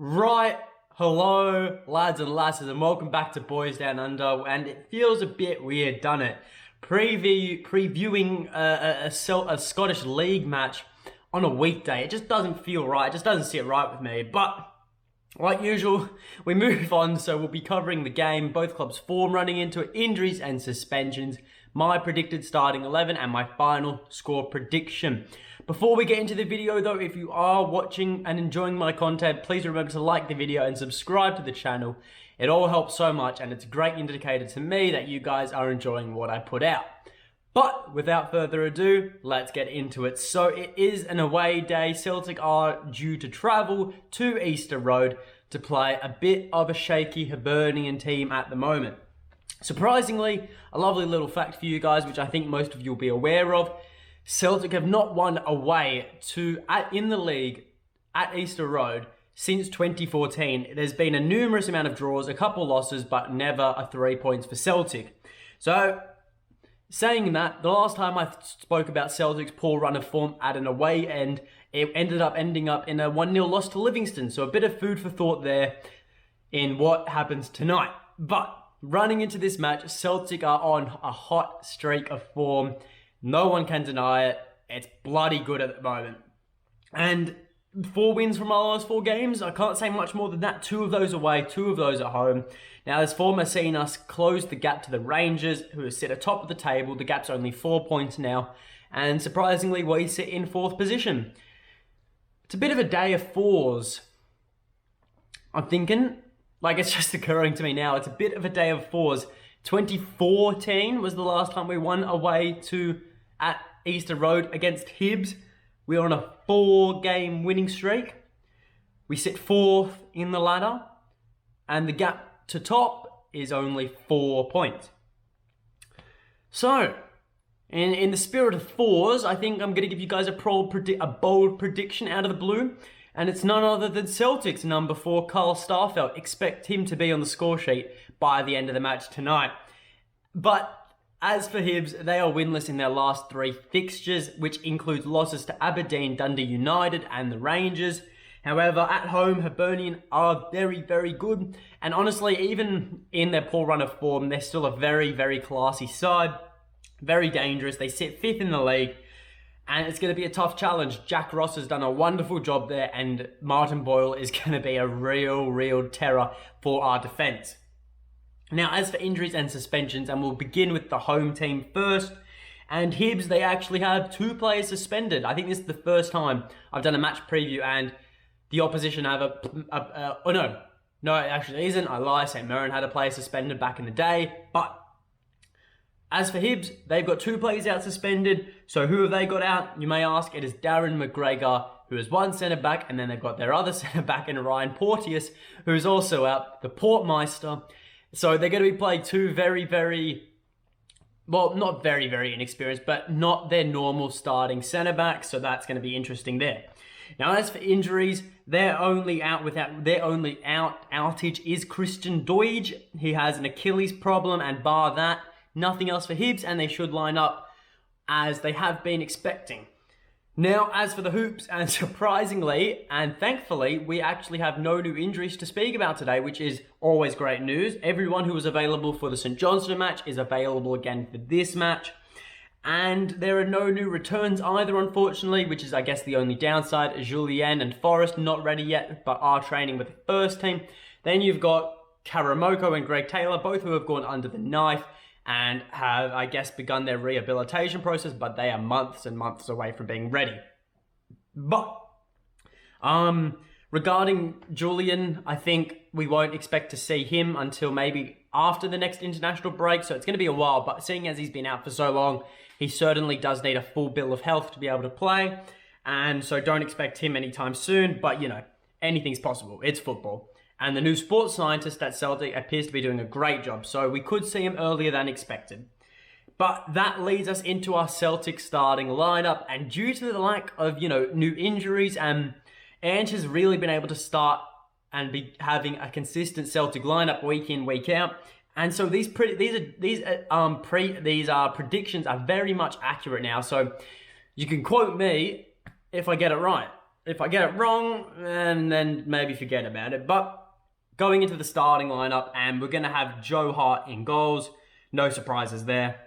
Right, hello lads and lasses, and welcome back to Boys Down Under. And it feels a bit weird, doesn't it? Previewing a Scottish League match on a weekday. It just doesn't feel right. It just doesn't sit right with me. But like usual, we move on. So we'll be covering the game, both clubs' form running into it, injuries and suspensions, my predicted starting 11, and my final score prediction. Before we get into the video though, if you are watching and enjoying my content, please remember to like the video and subscribe to the channel. It all helps so much and it's a great indicator to me that you guys are enjoying what I put out. But without further ado, let's get into it. So it is an away day. Celtic are due to travel to Easter Road to play a bit of a shaky Hibernian team at the moment. Surprisingly, a lovely little fact for you guys, which I think most of you will be aware of, Celtic have not won away in the league at Easter Road since 2014. There's been a numerous amount of draws, a couple losses, but never a 3 points for Celtic. So, saying that, the last time I spoke about Celtic's poor run of form at an away end, it ending up in a 1-0 loss to Livingston. So a bit of food for thought there in what happens tonight. But running into this match, Celtic are on a hot streak of form. No one can deny it. It's bloody good at the moment. And 4 wins from our last 4 games. I can't say much more than that. 2 of those away, 2 of those at home. Now, this form has seen us close the gap to the Rangers, who sit atop of the table. The gap's only 4 points now. And surprisingly, we sit in 4th position. It's a bit of a day of 4s. I'm thinking, like it's just occurring to me now, it's a bit of a day of 4s. 2014 was the last time we won away at Easter Road against Hibs. We're on a 4-game winning streak. We sit 4th in the ladder, and the gap to top is only 4 points. So, in the spirit of 4s, I think I'm going to give you guys a bold prediction out of the blue, and it's none other than Celtic's number 4, Carl Starfelt. Expect him to be on the score sheet by the end of the match tonight. But as for Hibs, they are winless in their last 3 fixtures, which includes losses to Aberdeen, Dundee United and the Rangers. However, at home, Hibernian are very, very good. And honestly, even in their poor run of form, they're still a very, very classy side. Very dangerous. They sit 5th in the league. And it's going to be a tough challenge. Jack Ross has done a wonderful job there. And Martin Boyle is going to be a real terror for our defence. Now, as for injuries and suspensions, and we'll begin with the home team first. And Hibs, they actually have 2 players suspended. I think this is the first time I've done a match preview and the opposition have no, it actually isn't. I lie. St. Mirren had a player suspended back in the day. But as for Hibs, they've got 2 players out suspended. So who have they got out? You may ask. It is Darren McGregor, who is one centre-back, and then they've got their other centre-back in Ryan Porteous, who is also out, the Portmeister. So they're going to be playing 2 not very inexperienced, but not their normal starting centre-backs. So that's going to be interesting there. Now, as for injuries, their only outage is Christian Doige. He has an Achilles problem, and bar that, nothing else for Hibs, and they should line up as they have been expecting. Now, as for the Hoops, and surprisingly and thankfully, we actually have no new injuries to speak about today, which is always great news. Everyone who was available for the St Johnstone match is available again for this match. And there are no new returns either, unfortunately, which is, I guess, the only downside. Julien and Forrest not ready yet, but are training with the first team. Then you've got Karamoko and Greg Taylor, both who have gone under the knife and have, I guess, begun their rehabilitation process, but they are months and months away from being ready. But regarding Julian, I think we won't expect to see him until maybe after the next international break, so it's going to be a while, but seeing as he's been out for so long, he certainly does need a full bill of health to be able to play, and so don't expect him anytime soon, but you know, anything's possible. It's football. And the new sports scientist at Celtic appears to be doing a great job, so we could see him earlier than expected. But that leads us into our Celtic starting lineup, and due to the lack of, new injuries, Ange has really been able to start and be having a consistent Celtic lineup week in, week out. And so these predictions are very much accurate now. So you can quote me if I get it right. If I get it wrong, and then maybe forget about it. But going into the starting lineup, and we're going to have Joe Hart in goals. No surprises there.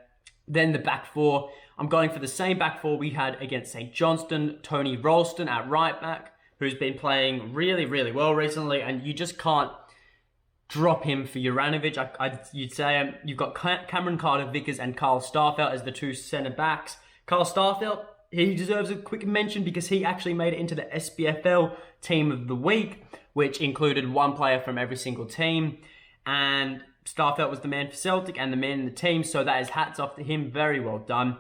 Then the back four, I'm going for the same back four we had against St. Johnstone. Tony Ralston at right back, who's been playing really, really well recently, and you just can't drop him for Buranovic. You'd say you've got Cameron Carter-Vickers and Carl Starfelt as the two centre backs. Carl Starfelt, he deserves a quick mention because he actually made it into the SPFL Team of the Week, which included one player from every single team. And Starfelt was the man for Celtic and the man in the team, so that is hats off to him. Very well done.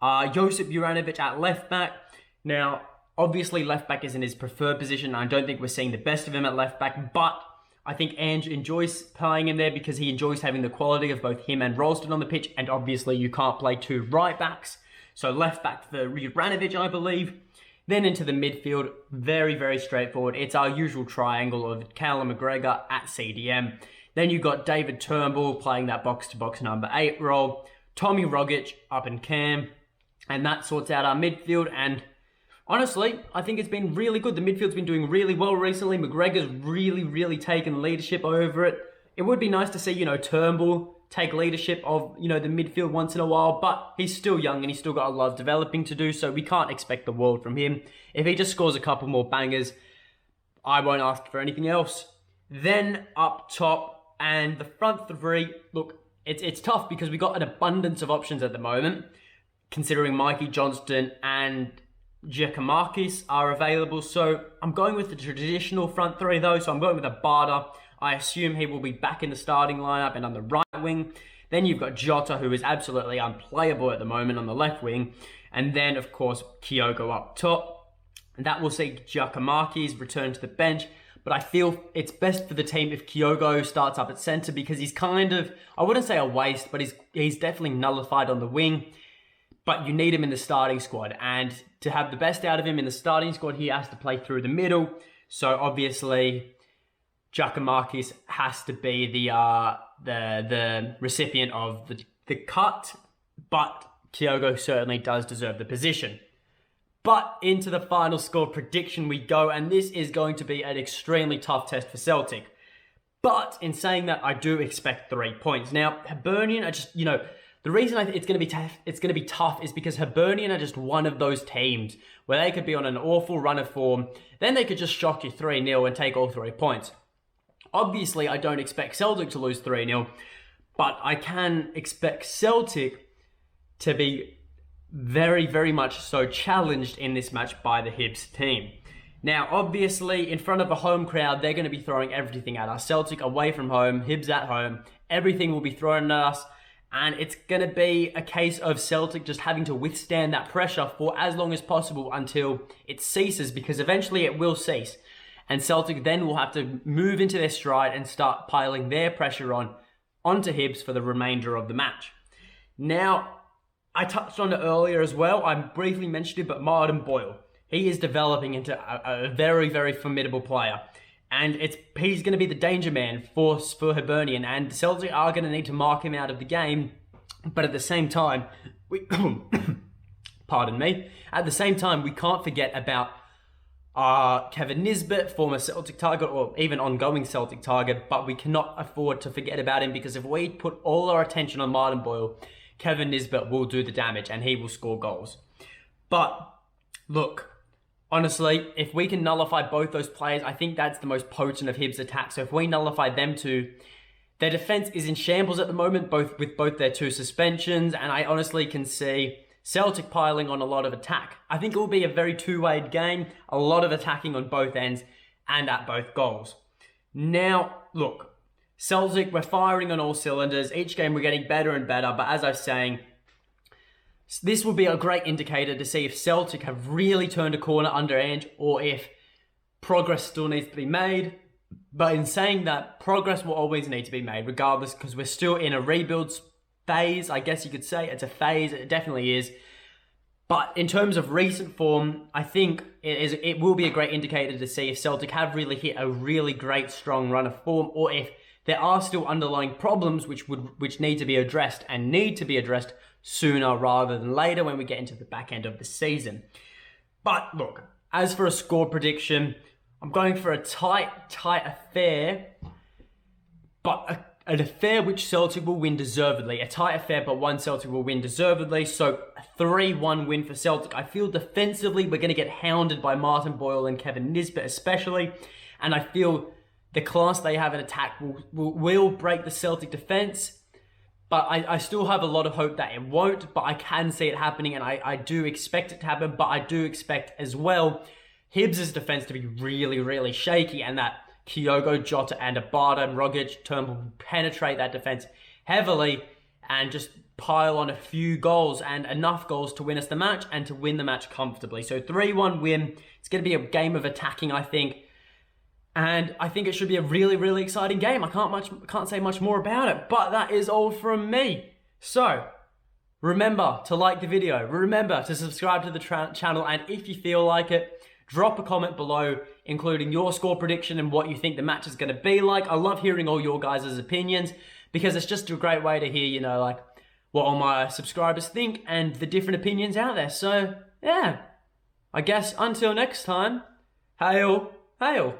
Josip Buranovic at left back. Now, obviously left back isn't his preferred position. I don't think we're seeing the best of him at left back, but I think Ange enjoys playing him there because he enjoys having the quality of both him and Ralston on the pitch, and obviously you can't play two right backs. So left back for Buranovic, I believe. Then into the midfield, very, very straightforward. It's our usual triangle of Callum McGregor at CDM. Then you've got David Turnbull playing that box-to-box number 8 role. Tommy Rogic up in cam. And that sorts out our midfield. And honestly, I think it's been really good. The midfield's been doing really well recently. McGregor's really, really taken leadership over it. It would be nice to see, Turnbull take leadership of, the midfield once in a while. But he's still young and he's still got a lot of developing to do. So we can't expect the world from him. If he just scores a couple more bangers, I won't ask for anything else. Then up top, and the front three, look, it's tough because we've got an abundance of options at the moment, considering Mikey Johnston and Giacomakis are available. So I'm going with the traditional front three though. So I'm going with Abada. I assume he will be back in the starting lineup and on the right wing. Then you've got Jota, who is absolutely unplayable at the moment on the left wing. And then, of course, Kyogo up top. And that will see Giacomakis return to the bench. But I feel it's best for the team if Kyogo starts up at centre because he's kind of, I wouldn't say a waste, but he's definitely nullified on the wing. But you need him in the starting squad. And to have the best out of him in the starting squad, he has to play through the middle. So obviously, Giacomakis has to be the recipient of the cut. But Kyogo certainly does deserve the position. But into the final score prediction we go, and this is going to be an extremely tough test for Celtic. But in saying that, I do expect 3 points. Now, Hibernian are just, the reason it's going to be tough is because Hibernian are just one of those teams where they could be on an awful run of form, then they could just shock you 3-0 and take all 3 points. Obviously, I don't expect Celtic to lose 3-0, but I can expect Celtic to be very, very much so challenged in this match by the Hibs team. Now, obviously, in front of a home crowd, they're going to be throwing everything at us. Celtic away from home, Hibs at home, everything will be thrown at us, and it's going to be a case of Celtic just having to withstand that pressure for as long as possible until it ceases, because eventually it will cease. And Celtic then will have to move into their stride and start piling their pressure onto Hibs for the remainder of the match. Now, I touched on it earlier as well. I briefly mentioned it, but Martin Boyle, he is developing into a very, very formidable player. And he's going to be the danger man for Hibernian. And Celtic are going to need to mark him out of the game. But at the same time, pardon me. At the same time, we can't forget about Kevin Nisbet, former Celtic target, or even ongoing Celtic target. But we cannot afford to forget about him, because if we put all our attention on Martin Boyle, Kevin Nisbet will do the damage and he will score goals. But look, honestly, if we can nullify both those players, I think that's the most potent of Hibs' attacks. So if we nullify them too, their defence is in shambles at the moment, with both their 2 suspensions, and I honestly can see Celtic piling on a lot of attack. I think it will be a very two-way game, a lot of attacking on both ends and at both goals. Now, look, Celtic, we're firing on all cylinders. Each game we're getting better and better. But as I was saying, this will be a great indicator to see if Celtic have really turned a corner under Ange or if progress still needs to be made. But in saying that, progress will always need to be made regardless, because we're still in a rebuild phase, I guess you could say. It's a phase, it definitely is. But in terms of recent form, I think it will be a great indicator to see if Celtic have really hit a really great strong run of form, or if there are still underlying problems which need to be addressed sooner rather than later when we get into the back end of the season. But look, as for a score prediction, I'm going for a tight affair, but an affair which Celtic will win deservedly. A tight affair, but one Celtic will win deservedly. So a 3-1 win for Celtic. I feel defensively we're going to get hounded by Martin Boyle and Kevin Nisbet especially. And I feel the class they have in attack will break the Celtic defence. But I still have a lot of hope that it won't. But I can see it happening, and I do expect it to happen. But I do expect as well Hibs' defence to be really, really shaky, and that Kyogo, Jota, and Abada and Rogic Turnbull will penetrate that defence heavily and just pile on a few goals, and enough goals to win us the match and to win the match comfortably. So 3-1 win. It's going to be a game of attacking, I think. And I think it should be a really, really exciting game. I can't say much more about it. But that is all from me. So remember to like the video. Remember to subscribe to the channel. And if you feel like it, drop a comment below, including your score prediction and what you think the match is going to be like. I love hearing all your guys' opinions, because it's just a great way to hear, you know, like what all my subscribers think and the different opinions out there. So yeah, I guess until next time, hail, hail.